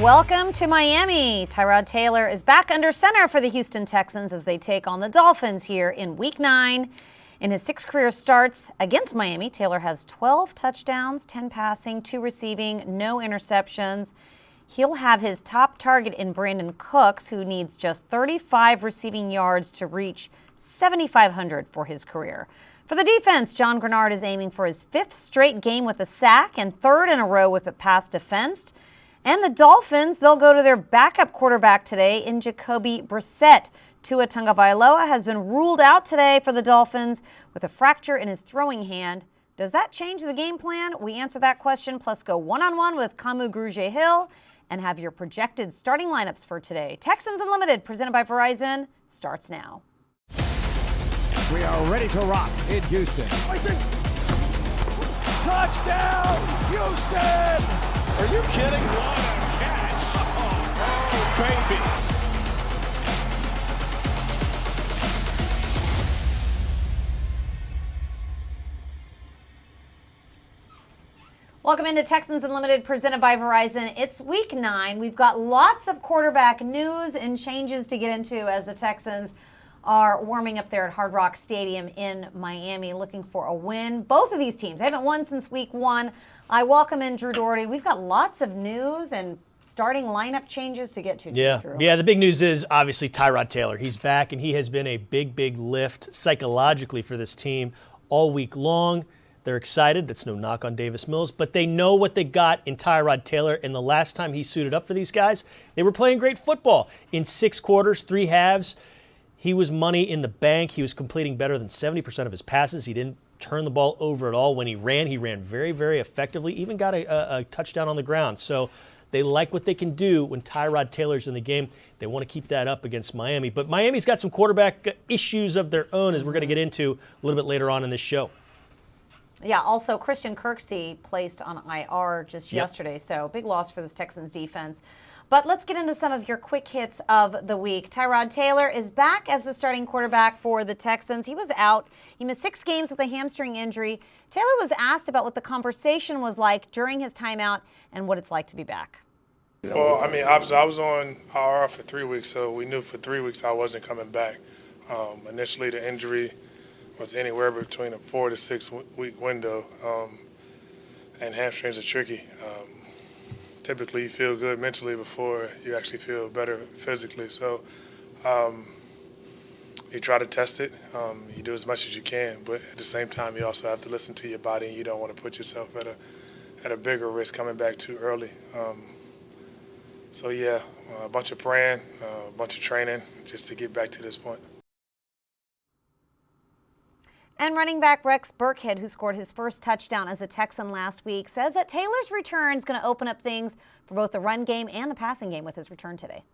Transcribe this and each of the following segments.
Welcome to Miami. Tyrod Taylor is back under center for the Houston Texans as they take on the Dolphins here in Week 9. In his 6 career starts against Miami, Taylor has 12 touchdowns, 10 passing, 2 receiving, no interceptions. He'll have his top target in Brandon Cooks, who needs just 35 receiving yards to reach 7,500 for his career. For the defense, John Grenard is aiming for his 5th straight game with a sack and 3rd in a row with a pass defensed. And the Dolphins, they'll go to their backup quarterback today in Jacoby Brissett. Tua Tagovailoa has been ruled out today for the Dolphins with a fracture in his throwing hand. Does that change the game plan? We answer that question, plus go one-on-one with Kamu Grugier-Hill and have your projected starting lineups for today. Texans Unlimited, presented by Verizon, starts now. We are ready to rock in Houston. Touchdown, Houston! Are you kidding? What a catch. Oh, baby. Welcome into Texans Unlimited, presented by Verizon. It's Week 9. We've got lots of quarterback news and changes to get into as the Texans are warming up there at Hard Rock Stadium in Miami, looking for a win. Both of these teams, they haven't won since Week 1. I welcome in Drew Doherty. We've got lots of news and starting lineup changes to get to. Drew. Yeah. The big news is obviously Tyrod Taylor. He's back, and he has been a big lift psychologically for this team all week long. They're excited. That's no knock on Davis Mills, but they know what they got in Tyrod Taylor. And the last time he suited up for these guys, they were playing great football. In 6 quarters, 3 halves, he was money in the bank. He was completing better than 70% of his passes. He didn't turn the ball over at all. When he ran very effectively, even got a touchdown on the ground. So they like what they can do when Tyrod Taylor's in the game. They want to keep that up against Miami. But Miami's got some quarterback issues of their own, as we're going to get into a little bit later on in this show. Yeah, also Christian Kirksey placed on IR just yesterday, so big loss for this Texans defense. But let's get into some of your quick hits of the week. Tyrod Taylor is back as the starting quarterback for the Texans. He was out. He missed 6 games with a hamstring injury. Taylor was asked about what the conversation was like during his timeout and what it's like to be back. Well, I mean, obviously I was on IR for 3 weeks, so we knew for 3 weeks I wasn't coming back. Initially, the injury was anywhere between a 4 to 6 week window, and hamstrings are tricky. Typically, you feel good mentally before you actually feel better physically. So you try to test it. You do as much as you can, but at the same time, you also have to listen to your body, and you don't want to put yourself at a bigger risk coming back too early. So yeah, a bunch of praying, a bunch of training just to get back to this point. And running back Rex Burkhead, who scored his first touchdown as a Texan last week, says that Taylor's return is going to open up things for both the run game and the passing game with his return today.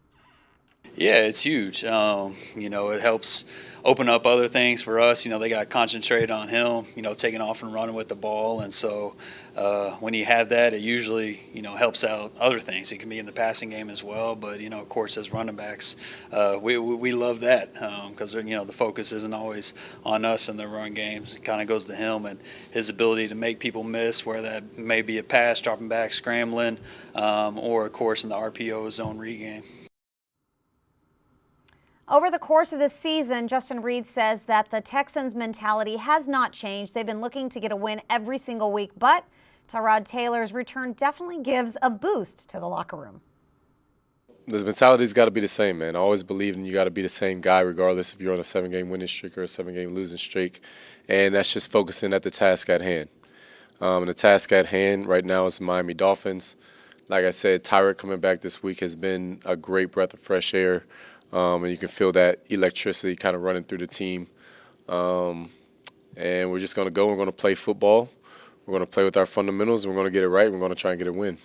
Yeah, it's huge. It helps open up other things for us. They got concentrated on him, taking off and running with the ball. And so when you have that, it usually, helps out other things. It can be in the passing game as well. But, of course, as running backs, we love that because, the focus isn't always on us in the run games. It kind of goes to him and his ability to make people miss, where that may be a pass, dropping back, scrambling, or, of course, in the RPO zone regain. Over the course of this season, Justin Reed says that the Texans' mentality has not changed. They've been looking to get a win every single week, but Tyrod Taylor's return definitely gives a boost to the locker room. The mentality's got to be the same, man. I always believe you got to be the same guy regardless if you're on a 7-game winning streak or a 7-game losing streak, and that's just focusing at the task at hand. And the task at hand right now is the Miami Dolphins. Like I said, Tyrod coming back this week has been a great breath of fresh air. And you can feel that electricity kind of running through the team. And we're just going to go. We're going to play football. We're going to play with our fundamentals, and we're going to get it right. We're going to try and get a win.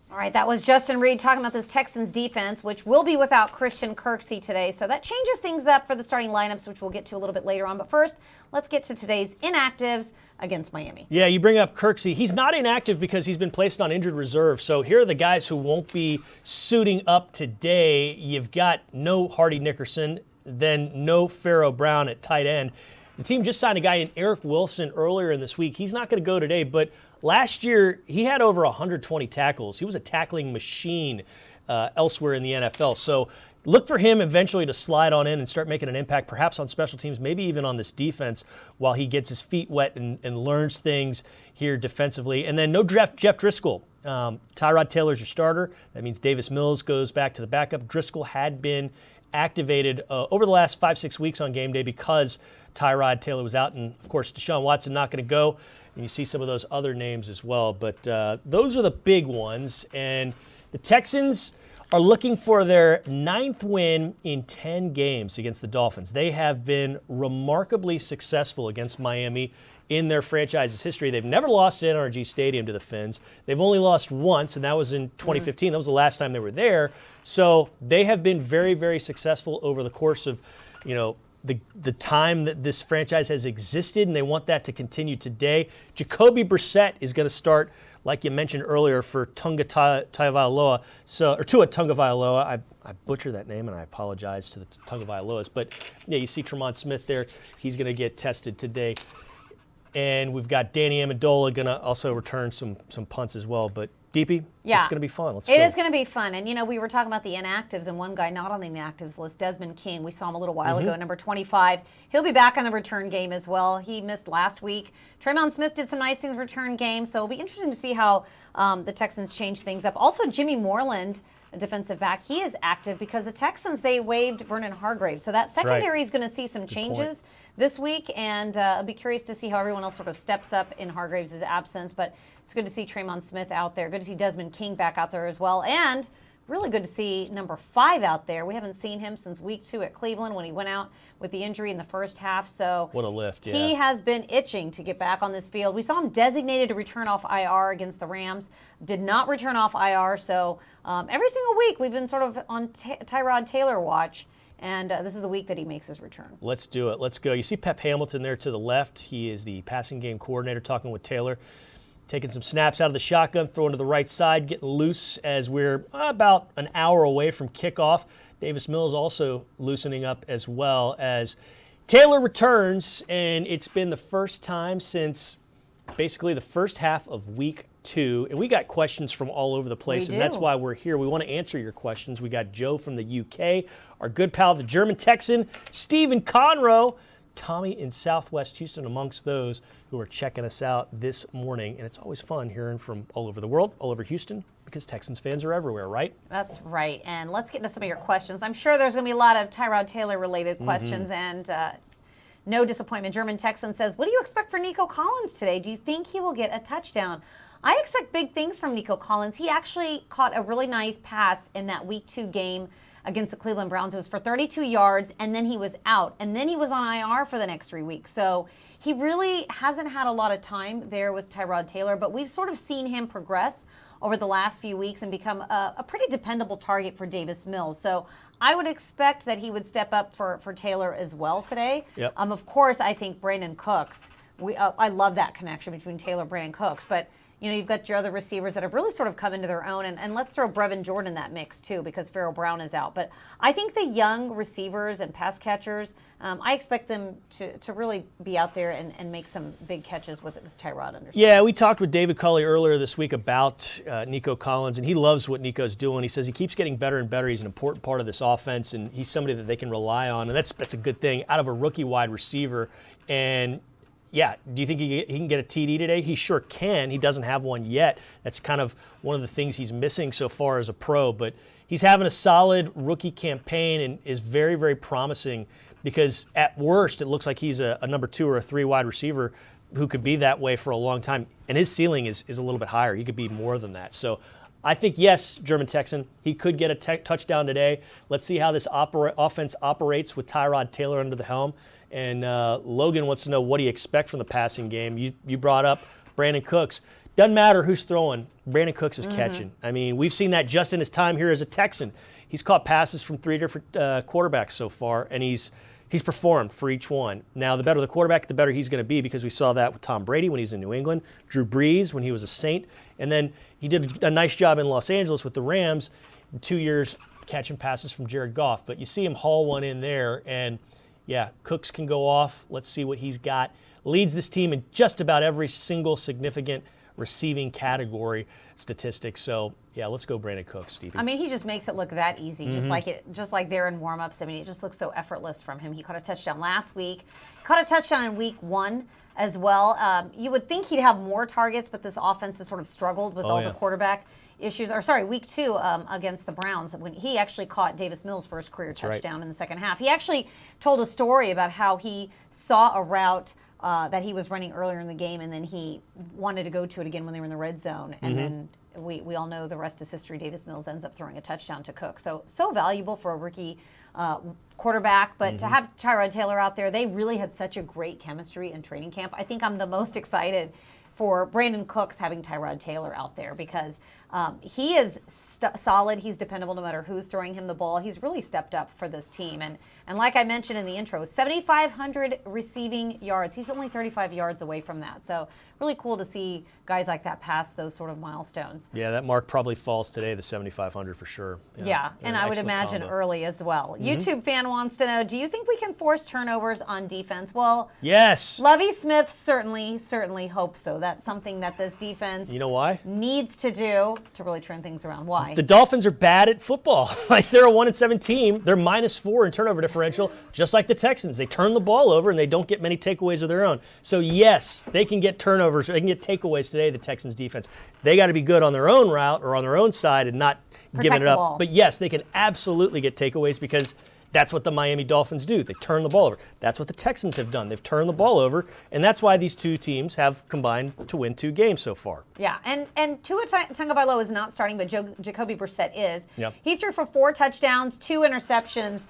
All right, that was Justin Reed talking about this Texans defense, which will be without Christian Kirksey today. So that changes things up for the starting lineups, which we'll get to a little bit later on. But first, let's get to today's inactives against Miami. Yeah, you bring up Kirksey. He's not inactive because he's been placed on injured reserve. So here are the guys who won't be suiting up today. You've got no Hardy Nickerson, then no Pharaoh Brown at tight end. The team just signed a guy in Eric Wilson earlier in this week. He's not going to go today, but last year he had over 120 tackles. He was a tackling machine elsewhere in the NFL. So look for him eventually to slide on in and start making an impact, perhaps on special teams, maybe even on this defense while he gets his feet wet and learns things here defensively. And then no Jeff Driscoll. Tyrod Taylor's your starter. That means Davis Mills goes back to the backup. Driscoll had been activated over the last 5-6 weeks on game day because Tyrod Taylor was out. And, of course, Deshaun Watson not going to go. And you see some of those other names as well. But those are the big ones. And the Texans are looking for their 9th win in 10 games against the Dolphins. They have been remarkably successful against Miami in their franchise's history. They've never lost at NRG Stadium to the Fins. They've only lost once, and that was in 2015. That was the last time they were there. So they have been very, very successful over the course of, the time that this franchise has existed, and they want that to continue today. Jacoby Brissett is going to start, like you mentioned earlier, for Tua Tagovailoa. Tua Tagovailoa. I butchered that name, and I apologize to the Tagovailoas. But, yeah, you see Tremont Smith there. He's going to get tested today. And we've got Danny Amendola going to also return some punts as well. But, DP, it's going to be fun. Let's go. It is going to be fun. And, we were talking about the inactives, and one guy not on the inactives list, Desmond King. We saw him a little while ago, number 25. He'll be back on the return game as well. He missed last week. Tremont Smith did some nice things return game, so it'll be interesting to see how the Texans change things up. Also, Jimmy Moreland, a defensive back, he is active because the Texans, they waived Vernon Hargrave. So that secondary is going to see some changes this week, and I'll be curious to see how everyone else sort of steps up in Hargraves' absence. But it's good to see Tremont Smith out there. Good to see Desmond King back out there as well. And really good to see number 5 out there. We haven't seen him since week 2 at Cleveland when he went out with the injury in the first half. So what a lift, yeah. He has been itching to get back on this field. We saw him designated to return off IR against the Rams. Did not return off IR. So every single week we've been sort of on Tyrod Taylor watch. And this is the week that he makes his return. Let's do it. Let's go. You see Pep Hamilton there to the left. He is the passing game coordinator talking with Taylor. Taking some snaps out of the shotgun, throwing to the right side, getting loose as we're about an hour away from kickoff. Davis Mills also loosening up as well as Taylor returns, and it's been the first time since basically the first half of week 2. And we got questions from all over the place, and that's why we're here. We want to answer your questions. We got Joe from the UK, our good pal, the German Texan, Stephen Conroe, Tommy in Southwest Houston, amongst those who are checking us out this morning. And it's always fun hearing from all over the world, all over Houston, because Texans fans are everywhere, right? That's right. And let's get into some of your questions. I'm sure there's going to be a lot of Tyrod Taylor-related questions, and no disappointment. German Texan says, what do you expect for Nico Collins today? Do you think he will get a touchdown? I expect big things from Nico Collins. He actually caught a really nice pass in that Week 2 game against the Cleveland Browns. It was for 32 yards, and then he was out. And then he was on IR for the next 3 weeks. So he really hasn't had a lot of time there with Tyrod Taylor, but we've sort of seen him progress over the last few weeks and become a pretty dependable target for Davis Mills. So I would expect that he would step up for Taylor as well today. Yep. Of course, I think Brandon Cooks, I love that connection between Taylor and Brandon Cooks, but you've got your other receivers that have really sort of come into their own, and let's throw Brevin Jordan in that mix too because Pharaoh Brown is out. But I think the young receivers and pass catchers, I expect them to really be out there and make some big catches with Tyrod under. Yeah, we talked with David Culley earlier this week about Nico Collins, and he loves what Nico's doing. He says he keeps getting better and better. He's an important part of this offense, and he's somebody that they can rely on, and that's a good thing out of a rookie wide receiver. And yeah, do you think he can get a TD today? He sure can. He doesn't have one yet. That's kind of one of the things he's missing so far as a pro. But he's having a solid rookie campaign and is very, very promising because at worst it looks like he's a number 2 or a 3 wide receiver who could be that way for a long time. And his ceiling is a little bit higher. He could be more than that. So I think, yes, German Texan, he could get a touchdown today. Let's see how this offense operates with Tyrod Taylor under the helm. And Logan wants to know, what do you expect from the passing game? You brought up Brandon Cooks. Doesn't matter who's throwing. Brandon Cooks is catching. I mean, we've seen that just in his time here as a Texan. He's caught passes from 3 different quarterbacks so far, and he's performed for each one. Now, the better the quarterback, the better he's going to be because we saw that with Tom Brady when he was in New England, Drew Brees when he was a Saint, and then he did a nice job in Los Angeles with the Rams in 2 years catching passes from Jared Goff. But you see him haul one in there, and yeah, Cooks can go off. Let's see what he's got. Leads this team in just about every single significant receiving category statistic. So, yeah, let's go Brandon Cooks, Stevie. I mean, he just makes it look that easy, just like there in warm-ups. I mean, it just looks so effortless from him. He caught a touchdown last week, caught a touchdown in week 1 as well. You would think he'd have more targets, but this offense has sort of struggled with the quarterback issues. Or sorry, week 2 against the Browns, when he actually caught Davis Mills' first career touchdown in the second half. He actually told a story about how he saw a route that he was running earlier in the game, and then he wanted to go to it again when they were in the red zone, and then we all know the rest is history. Davis Mills ends up throwing a touchdown to Cook. So valuable for a rookie quarterback. But to have Tyrod Taylor out there, they really had such a great chemistry in training camp. I think I'm the most excited for Brandon Cooks having Tyrod Taylor out there because he is solid. He's dependable no matter who's throwing him the ball. He's really stepped up for this team. And like I mentioned in the intro, 7,500 receiving yards. He's only 35 yards away from that. So really cool to see guys like that pass those sort of milestones. Yeah, that mark probably falls today, the 7,500 for sure. Yeah, and I would imagine early as well. YouTube fan wants to know, do you think we can force turnovers on defense? Well, yes. Lovie Smith certainly hopes so. That's something that this defense why? Needs to do to really turn things around. Why? The Dolphins are bad at football. Like, they're a 1-7 team. They're -4 in turnover differential, just like the Texans. They turn the ball over and they don't get many takeaways of their own. So yes, they can get turnovers, they can get takeaways today, the Texans defense. They got to be good on their own route or on their own side and not giving it up. Ball. But yes, they can absolutely get takeaways because that's what the Miami Dolphins do. They turn the ball over. That's what the Texans have done. They've turned the ball over, and that's why these two teams have combined to win 2 games so far. Yeah, and Tua Tagovailoa is not starting, but Jacoby Brissett is. Yep. He threw for 4 touchdowns, 2 interceptions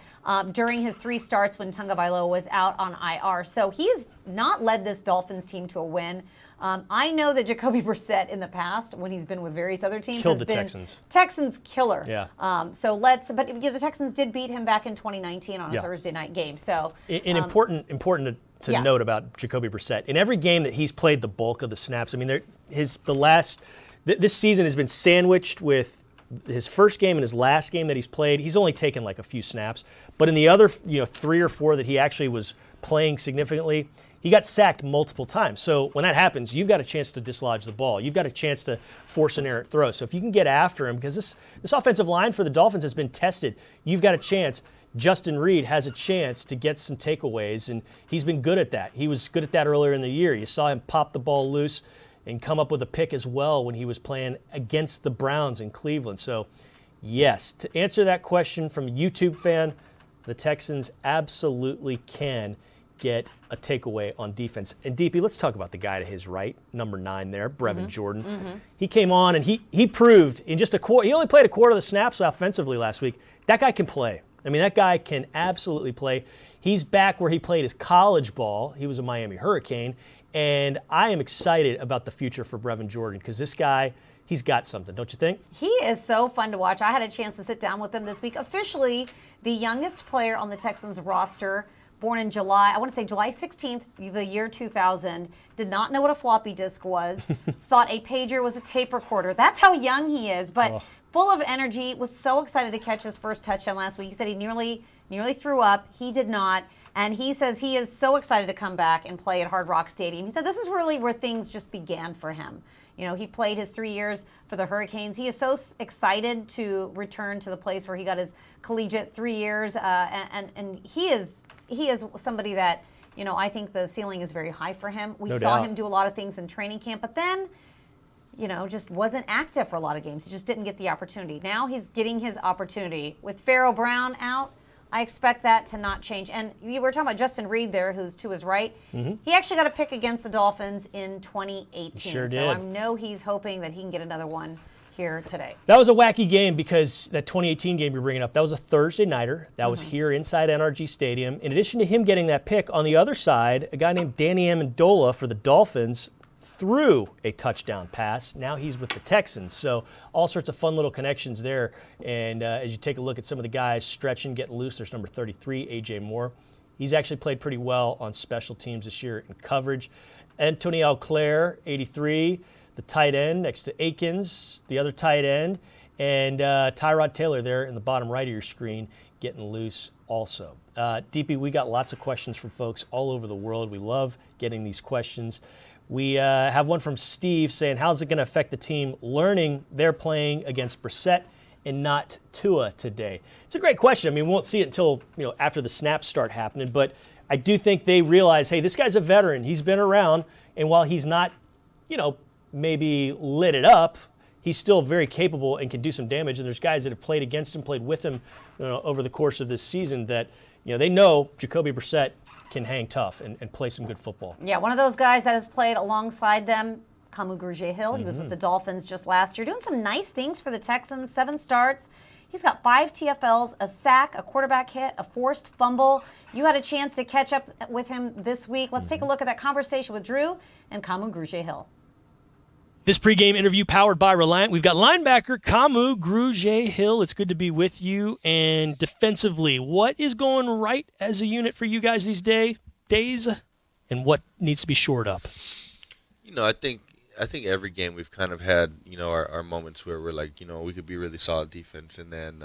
during his 3 starts when Tagovailoa was out on IR. So he's not led this Dolphins team to a win. I know that Jacoby Brissett in the past, when he's been with various other teams, killed has the been Texans. Texans killer. Yeah. But the Texans did beat him back in 2019 on a Thursday night game. So important to note about Jacoby Brissett. In every game that he's played the bulk of the snaps, I mean, this season has been sandwiched with his first game and his last game that he's played. He's only taken like a few snaps, but in the other 3 or 4 that he actually was playing significantly, he got sacked multiple times. So when that happens, you've got a chance to dislodge the ball. You've got a chance to force an errant throw. So if you can get after him, because this offensive line for the Dolphins has been tested, you've got a chance. Justin Reed has a chance to get some takeaways, and he's been good at that. He was good at that earlier in the year. You saw him pop the ball loose and come up with a pick as well when he was playing against the Browns in Cleveland. So, yes, to answer that question from a YouTube fan, the Texans absolutely can get a takeaway on defense. And DP, let's talk about the guy to his right, number 9 there, Brevin Jordan. He came on and he proved in just a quarter. He only played a quarter of the snaps offensively last week. That guy can play. I mean, that guy can absolutely play. He's back where he played his college ball. He was a Miami Hurricane. And I am excited about the future for Brevin Jordan because this guy, he's got something, don't you think? He is so fun to watch. I had a chance to sit down with him this week. Officially, the youngest player on the Texans roster, born in July 16th, the year 2000, did not know what a floppy disk was, thought a pager was a tape recorder. That's how young he is, but full of energy, was so excited to catch his first touchdown last week. He said he nearly threw up. He did not. And he says he is so excited to come back and play at Hard Rock Stadium. He said this is really where things just began for him. He played his 3 years for the Hurricanes. He is so excited to return to the place where he got his collegiate 3 years. And he is somebody that, I think the ceiling is very high for him. We saw him do a lot of things in training camp, but then, just wasn't active for a lot of games. He just didn't get the opportunity. Now he's getting his opportunity. With Pharaoh Brown out, I expect that to not change. And we were talking about Justin Reed there, who's to his right. He actually got a pick against the Dolphins in 2018. Sure did. So I know he's hoping that he can get another one here today. That was a wacky game because that 2018 game you're bringing up, that was a Thursday nighter. That was here inside NRG Stadium. In addition to him getting that pick, on the other side, a guy named Danny Amendola for the Dolphins threw a touchdown pass. Now he's with the Texans. So all sorts of fun little connections there. And as you take a look at some of the guys stretching, getting loose, there's number 33, A.J. Moore. He's actually played pretty well on special teams this year in coverage. Anthony Auclair, 83, the tight end next to Akins, the other tight end. And Tyrod Taylor there in the bottom right of your screen getting loose also. DP, we got lots of questions from folks all over the world. We love getting these questions. We have one from Steve saying, how's it going to affect the team learning they're playing against Brissett and not Tua today? It's a great question. I mean, we won't see it until after the snaps start happening, but I do think they realize, hey, this guy's a veteran. He's been around, and while he's not, maybe lit it up, he's still very capable and can do some damage. And there's guys that have played against him, played with him over the course of this season that, they know Jacoby Brissett can hang tough and play some good football. Yeah, one of those guys that has played alongside them, Kamu Grugier-Hill. He was with the Dolphins just last year, doing some nice things for the Texans, 7 starts. He's got 5 TFLs, a sack, a quarterback hit, a forced fumble. You had a chance to catch up with him this week. Let's take a look at that conversation with Drew and Kamu Grugier-Hill. This pregame interview powered by Reliant. We've got linebacker Kamu Grugier-Hill. It's good to be with you. And defensively, what is going right as a unit for you guys these days, and what needs to be shored up? I think every game we've kind of had, our moments where we're like, we could be really solid defense, and then,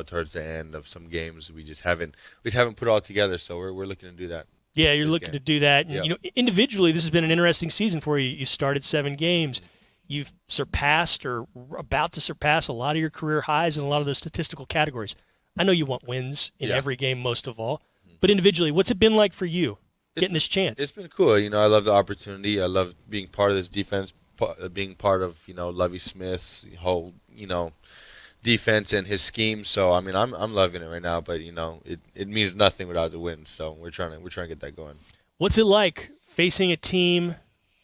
towards the end of some games we just haven't put it all together. So we're looking to do that. Yeah, you're looking to do that. And, Yep. Individually, this has been an interesting season for you. You started 7 games. You've surpassed or about to surpass a lot of your career highs in a lot of the statistical categories. I know you want wins in every game most of all, but individually, what's it been like for you getting this chance? It's been cool. I love the opportunity. I love being part of this defense, being part of, Lovie Smith's whole, defense and his scheme. So I'm loving it right now, but it means nothing without the win. So we're trying to get that going. What's it like facing a team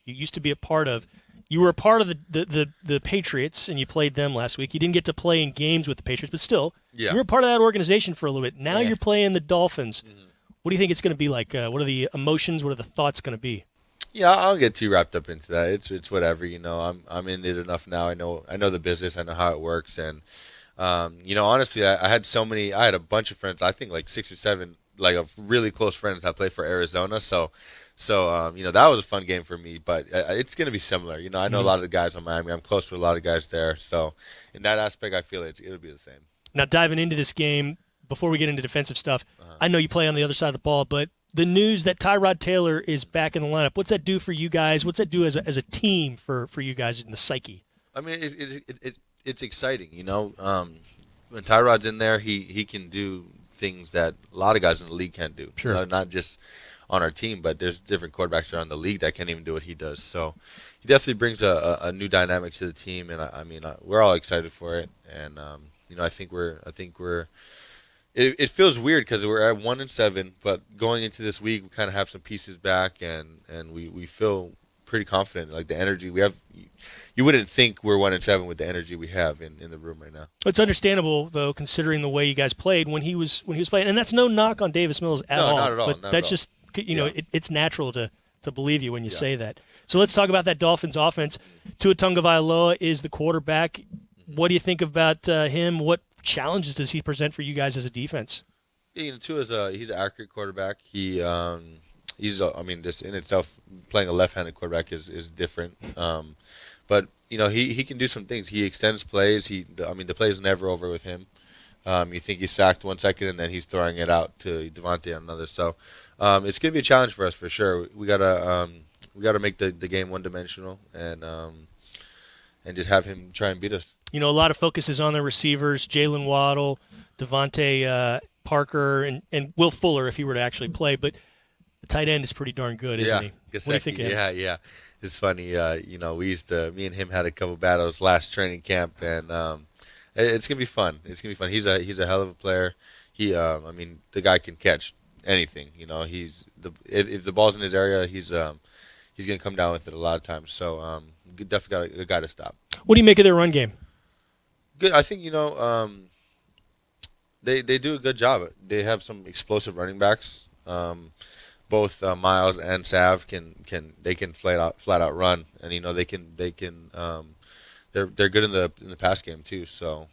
you used to be a part of? You were a part of the Patriots, and you played them last week. You didn't get to play in games with the Patriots, but still, you were a part of that organization for a little bit. Now you're playing the Dolphins. What do you think it's going to be like? What are the emotions? What are the thoughts going to be? Yeah, I don't get too wrapped up into that. It's whatever. I'm in it enough now. I know the business. I know how it works, and honestly, I had a bunch of friends. I think like 6 or 7, like of really close friends that play for Arizona. So that was a fun game for me. But it's going to be similar. I know a lot of the guys on Miami. I'm close with a lot of guys there. So in that aspect, I feel it'll be the same. Now diving into this game, before we get into defensive stuff, I know you play on the other side of the ball, but the news that Tyrod Taylor is back in the lineup, what's that do for you guys? What's that do as a team for you guys in the psyche? I mean, it's exciting, when Tyrod's in there, he can do things that a lot of guys in the league can't do. Sure. Not just on our team, but there's different quarterbacks around the league that can't even do what he does. So he definitely brings a new dynamic to the team, and we're all excited for it. And I think we're. It feels weird because we're at 1-7, but going into this week, we kind of have some pieces back, and we feel pretty confident. Like the energy we have, you wouldn't think we're 1-7 with the energy we have in the room right now. It's understandable though, considering the way you guys played when he was playing, and that's no knock on Davis Mills at all. No, not at all. But that's just it's natural to believe you when you say that. So let's talk about that Dolphins offense. Tua Tagovailoa is the quarterback. What do you think about him? What challenges does he present for you guys as a defense? Yeah, Tua he's an accurate quarterback. He's just in itself, playing a left-handed quarterback is different. But he can do some things. He extends plays. The play's never over with him. You think he's sacked 1 second and then he's throwing it out to Devontae on another. So it's gonna be a challenge for us for sure. We gotta make the game one-dimensional and just have him try and beat us. A lot of focus is on the receivers, Jalen Waddle, Devontae Parker, and Will Fuller if he were to actually play. But the tight end is pretty darn good, isn't he? Gesicki, what do you think of him? Yeah. It's funny. Me and him had a couple battles last training camp, and it's gonna be fun. He's a hell of a player. The guy can catch anything. If the ball's in his area, he's gonna come down with it a lot of times. So definitely got a guy to stop. What do you make of their run game? Good. I think they do a good job. They have some explosive running backs. Both Miles and Sav can flat out run, and they're good in the pass game too. So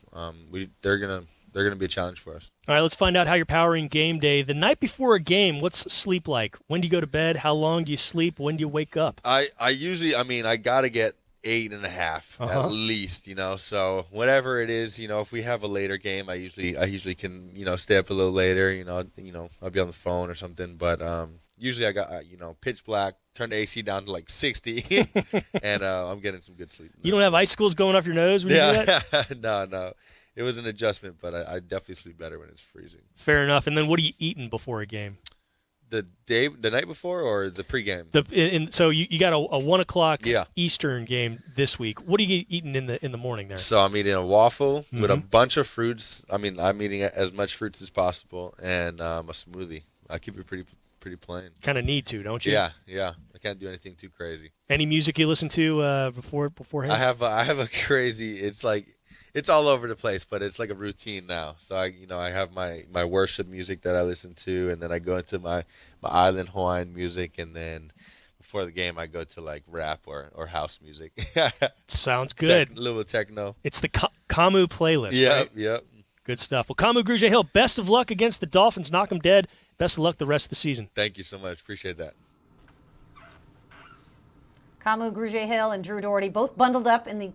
they're gonna be a challenge for us. All right, let's find out how you're powering game day. The night before a game, what's sleep like? When do you go to bed? How long do you sleep? When do you wake up? I usually, I gotta get 8.5 at least, So whatever it is, if we have a later game, I usually can, stay up a little later, I'll be on the phone or something. But usually I got, pitch black, turn the AC down to like 60, and I'm getting some good sleep. You don't have icicles going off your nose when you do that? No. It was an adjustment, but I definitely sleep better when it's freezing. Fair enough. And then what are you eating before a game? The night before or the pregame? So you got a 1 o'clock Yeah. Eastern game this week. What are you eating in the morning there? So I'm eating a waffle with a bunch of fruits. I mean, I'm eating as much fruits as possible, and a smoothie. I keep it pretty plain. Kind of need to, don't you? Yeah. I can't do anything too crazy. Any music you listen to beforehand? I have a crazy. It's all over the place, but it's like a routine now. So I have my worship music that I listen to, and then I go into my island Hawaiian music, and then before the game I go to like rap or house music. Sounds good. A little techno. It's the Kamu playlist, right? Yep. Good stuff. Well, Kamu Grugier-Hill, best of luck against the Dolphins. Knock them dead. Best of luck the rest of the season. Thank you so much. Appreciate that. Kamu Grugier-Hill and Drew Doherty both bundled up in the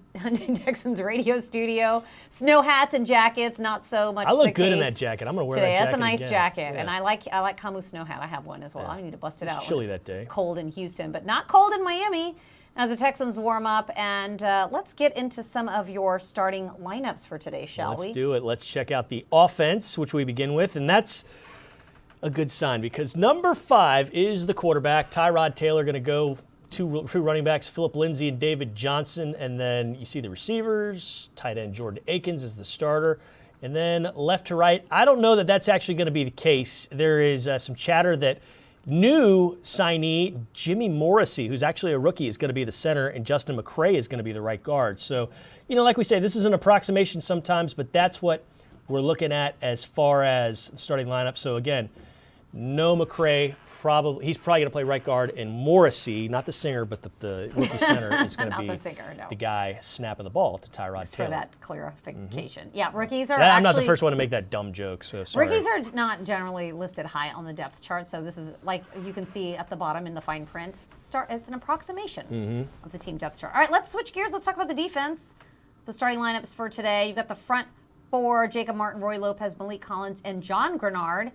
Texans radio studio. Snow hats and jackets, not so much. I look the good in case that jacket. I'm going to wear today. that jacket That's a nice again. jacket, Yeah. and I like Kamu's snow hat. I have one as well. I need to bust it It's out. chilly when it's that day. Cold in Houston, but not cold in Miami as the Texans warm up. And let's get into some of your starting lineups for today, shall we? Let's do it. Let's check out the offense, which we begin with, and that's a good sign because number 5 is the quarterback. Tyrod Taylor going to go two running backs, Phillip Lindsay and David Johnson, and then you see the receivers. Tight end Jordan Akins is the starter, and then left to right. I don't know that that's actually going to be the case. There is some chatter that new signee Jimmy Morrissey, who's actually a rookie, is going to be the center, and Justin McCray is going to be the right guard. So, like we say, this is an approximation sometimes, but that's what we're looking at as far as starting lineup. So again, no McCray. He's probably going to play right guard, and Morrissey, not the singer, but the rookie center, is going to be the guy snapping the ball to Tyrod Just Taylor. for that clarification. Yeah, rookies are I'm not the first one to make that dumb joke, so sorry. Rookies are not generally listed high on the depth chart, so this is, like you can see at the bottom in the fine print, it's an approximation of the team depth chart. All right, let's switch gears. Let's talk about the defense. The starting lineups for today. You've got the front 4, Jacob Martin, Roy Lopez, Malik Collins, and John Grenard.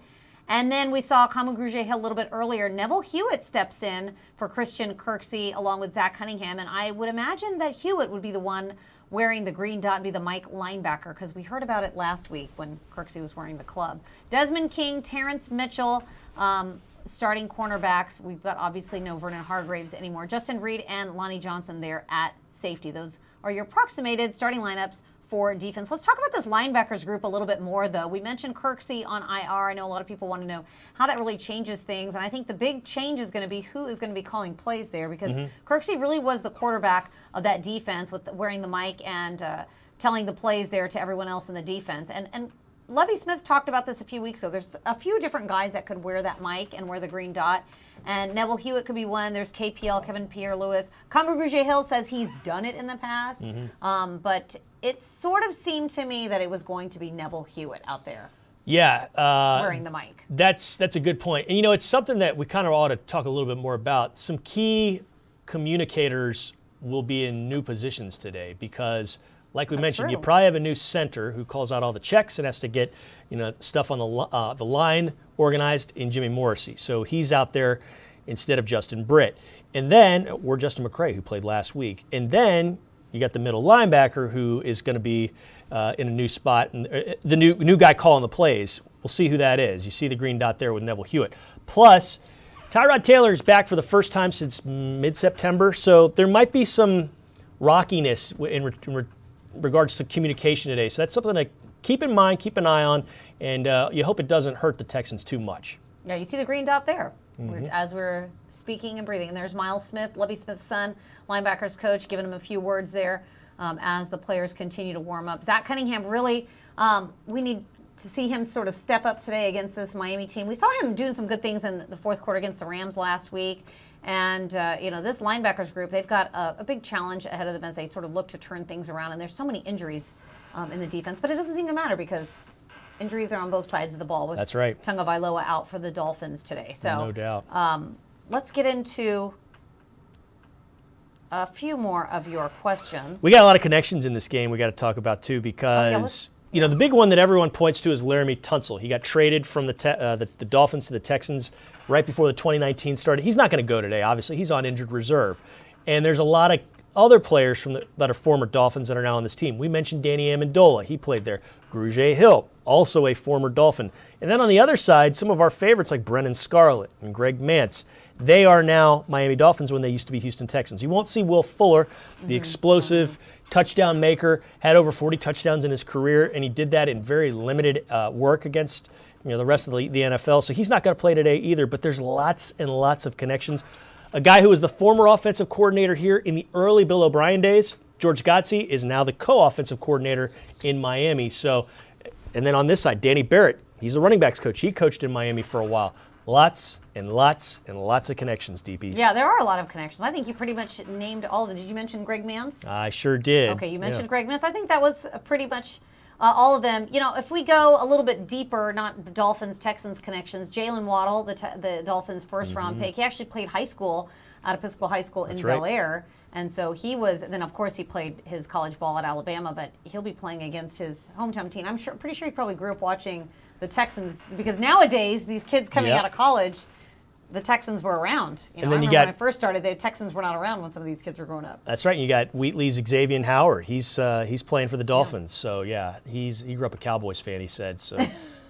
And then we saw Kamu Grugier-Hill a little bit earlier. Neville Hewitt steps in for Christian Kirksey along with Zach Cunningham. And I would imagine that Hewitt would be the one wearing the green dot and be the Mike linebacker because we heard about it last week when Kirksey was wearing the club. Desmond King, Terrence Mitchell, starting cornerbacks. We've got obviously no Vernon Hargraves anymore. Justin Reed and Lonnie Johnson there at safety. Those are your approximated starting lineups for defense. Let's talk about this linebackers group a little bit more, though. We mentioned Kirksey on IR. I know a lot of people want to know how that really changes things, and I think the big change is going to be who is going to be calling plays there because Kirksey really was the quarterback of that defense with wearing the mic and telling the plays there to everyone else in the defense. And Lovie Smith talked about this a few weeks ago. There's a few different guys that could wear that mic and wear the green dot. And Neville Hewitt could be one. There's KPL, Kevin Pierre-Louis. Kamu Grugier-Hill says he's done it in the past. But it sort of seemed to me that it was going to be Neville Hewitt out there. Yeah. Wearing the mic. That's a good point. And, it's something that we kind of ought to talk a little bit more about. Some key communicators will be in new positions today because, like we mentioned, you probably have a new center who calls out all the checks and has to get, stuff on the line organized in Jimmy Morrissey. So he's out there instead of Justin Britt. And then, or Justin McCray, who played last week. And then you got the middle linebacker who is going to be in a new spot. And the new guy calling the plays. We'll see who that is. You see the green dot there with Neville Hewitt. Plus, Tyrod Taylor is back for the first time since mid-September. So there might be some rockiness in regards to communication today. So that's something to keep in mind, keep an eye on, and you hope it doesn't hurt the Texans too much. Yeah, you see the green dot there as we're speaking and breathing. And there's Miles Smith, Lovie Smith's son, linebackers coach, giving him a few words there as the players continue to warm up. Zach Cunningham, really, we need to see him sort of step up today against this Miami team. We saw him doing some good things in the fourth quarter against the Rams last week. And, this linebackers group, they've got a big challenge ahead of them as they sort of look to turn things around. And there's so many injuries in the defense. But it doesn't seem to matter because injuries are on both sides of the ball. With That's right. Tunga Vailoa out for the Dolphins today. So no doubt. Let's get into a few more of your questions. We got a lot of connections in this game we got to talk about, too, because the big one that everyone points to is Laramie Tunsil. He got traded from the Dolphins to the Texans right before the 2019 started. He's not going to go today, obviously. He's on injured reserve. And there's a lot of other players that are former Dolphins that are now on this team. We mentioned Danny Amendola. He played there. Grugier-Hill, also a former Dolphin. And then on the other side, some of our favorites like Brennan Scarlett and Greg Mance. They are now Miami Dolphins when they used to be Houston Texans. You won't see Will Fuller, the explosive touchdown maker, had over 40 touchdowns in his career, and he did that in very limited work against the rest of the NFL. So he's not going to play today either, but there's lots and lots of connections. A guy who was the former offensive coordinator here in the early Bill O'Brien days, George Godsey, is now the co-offensive coordinator in Miami. So, and then on this side, Danny Barrett, he's the running backs coach. He coached in Miami for a while. Lots and lots and lots of connections, DP. Yeah, there are a lot of connections. I think you pretty much named all of them. Did you mention Greg Mance? I sure did. Okay, you mentioned Greg Mance. I think that was pretty much all of them. If we go a little bit deeper, not Dolphins-Texans connections, Jalen Waddle, the Dolphins' first-round pick, he actually played high school at Episcopal High School in Bel Air. And so he was, then of course he played his college ball at Alabama, but he'll be playing against his hometown team. I'm pretty sure he probably grew up watching the Texans, because nowadays these kids coming out of college, the Texans were around. And then I remember when I first started, the Texans were not around when some of these kids were growing up. That's right. You got Wheatley's Xavier Howard. He's playing for the Dolphins. So yeah, he grew up a Cowboys fan, he said. So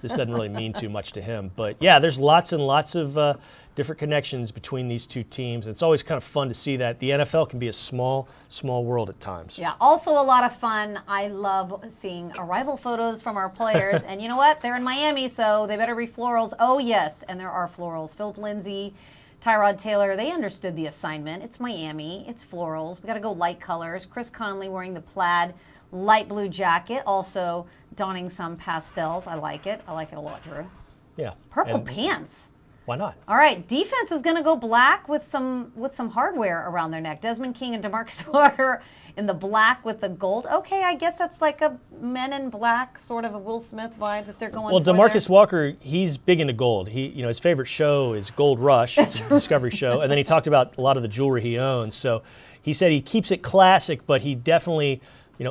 this doesn't really mean too much to him. But yeah, there's lots and lots of different connections between these two teams. It's always kind of fun to see that. The NFL can be a small, small world at times. Yeah, also a lot of fun. I love seeing arrival photos from our players. And you know what? They're in Miami, so they better be florals. Oh, yes, and there are florals. Philip Lindsay, Tyrod Taylor, they understood the assignment. It's Miami. It's florals. We got to go light colors. Chris Conley wearing the plaid light blue jacket, also donning some pastels. I like it. I like it a lot, Drew. Yeah. Purple pants. Why not? All right, defense is going to go black with some hardware around their neck. Desmond King and DeMarcus Walker in the black with the gold. Okay, I guess that's like a Men in Black sort of a Will Smith vibe that they're going Well, for DeMarcus there. Walker, he's big into gold. His favorite show is Gold Rush, it's a Discovery show, and then he talked about a lot of the jewelry he owns. So he said he keeps it classic, but he definitely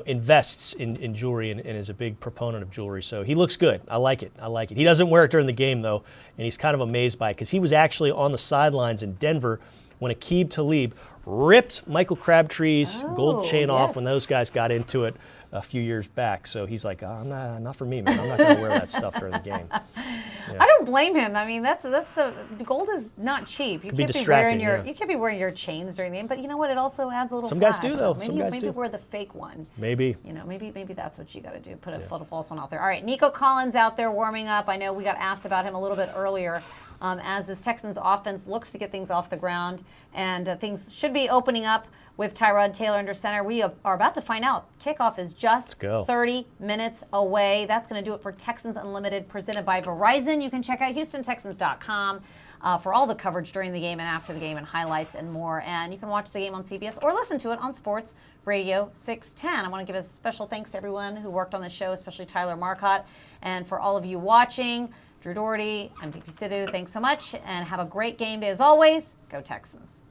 invests in jewelry and is a big proponent of jewelry. So he looks good. I like it. He doesn't wear it during the game, though, and he's kind of amazed by it because he was actually on the sidelines in Denver when Aqib Talib ripped Michael Crabtree's gold chain off when those guys got into it a few years back. So he's like, not for me, man. I'm not going to wear that stuff during the game. Yeah. I don't blame him. I mean, the gold is not cheap. You Could be distracting. You can't be wearing your chains during the game. But you know what? It also adds a little. Some flash. guys do, though. Maybe wear the fake one. Maybe. Maybe that's what you got to do. Put a false one out there. All right, Nico Collins out there warming up. I know we got asked about him a little bit earlier. As this Texans offense looks to get things off the ground, and things should be opening up with Tyrod Taylor under center. We are about to find out. Kickoff is just 30 minutes away. That's going to do it for Texans Unlimited, presented by Verizon. You can check out HoustonTexans.com for all the coverage during the game and after the game and highlights and more. And you can watch the game on CBS or listen to it on Sports Radio 610. I want to give a special thanks to everyone who worked on the show, especially Tyler Marcotte. And for all of you watching, Drew Doherty, I'm DP Sidhu. Thanks so much, and have a great game day as always. Go Texans.